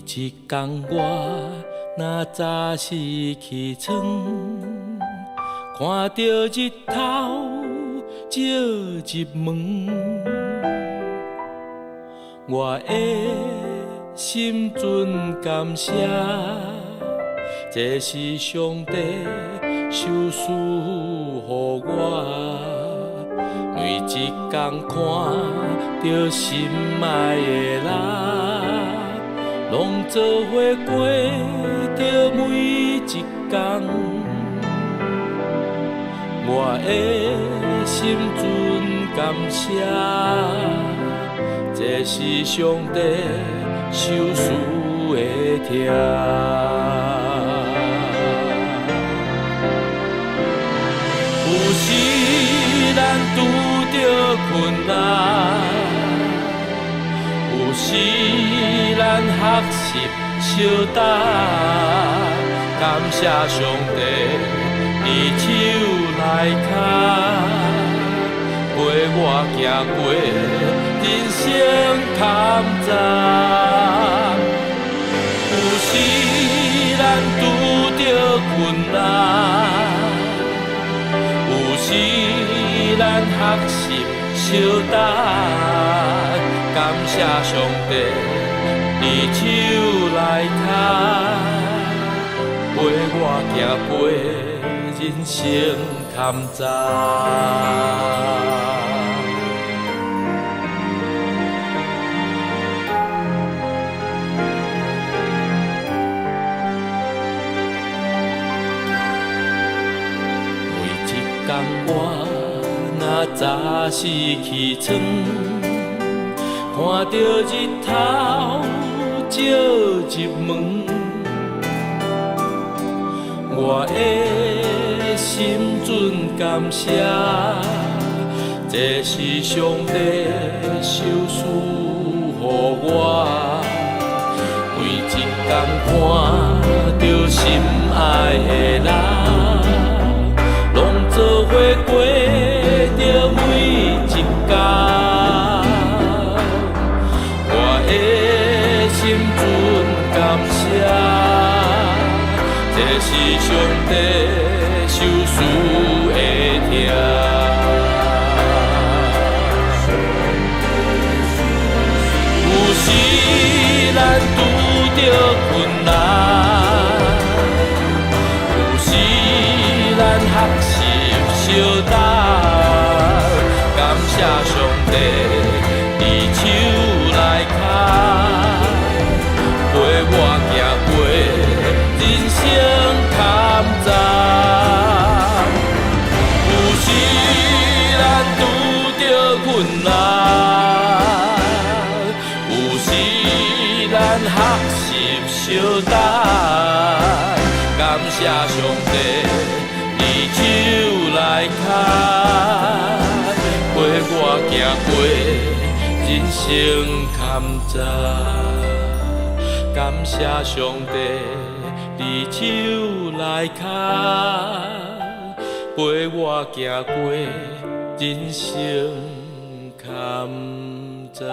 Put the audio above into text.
一天我若早死去床，看着日头照入门，我的心存感谢，这是上帝授赐予我。每一天看着心爱的人，拢做伙过着每一天。我的心存感谢，这是上帝授赐的疼。有时咱拄着困难，有时咱学习相担，感谢上帝伫手来牵，陪我行过人生坎站。有时咱拄着困难，有时咱学习相担，感谢上帝伫手来牵，陪我行过人生坎站。我若早死去床，看着日头照入门，我的心存感谢，这是上帝授赐予我。每一天看着心爱的人，拢做伙过着每一天，我的心存感谢，这是上帝授赐的疼。有时咱拄着困难，有时咱学习相担，感谢上帝伫手来牵，陪我行过人生坎站。有时咱拄着困难，有时咱学习相担，感谢上帝伫手来牵，陪我行过人生坎站。感谢上帝伫手来牵，陪我行过人生坎站。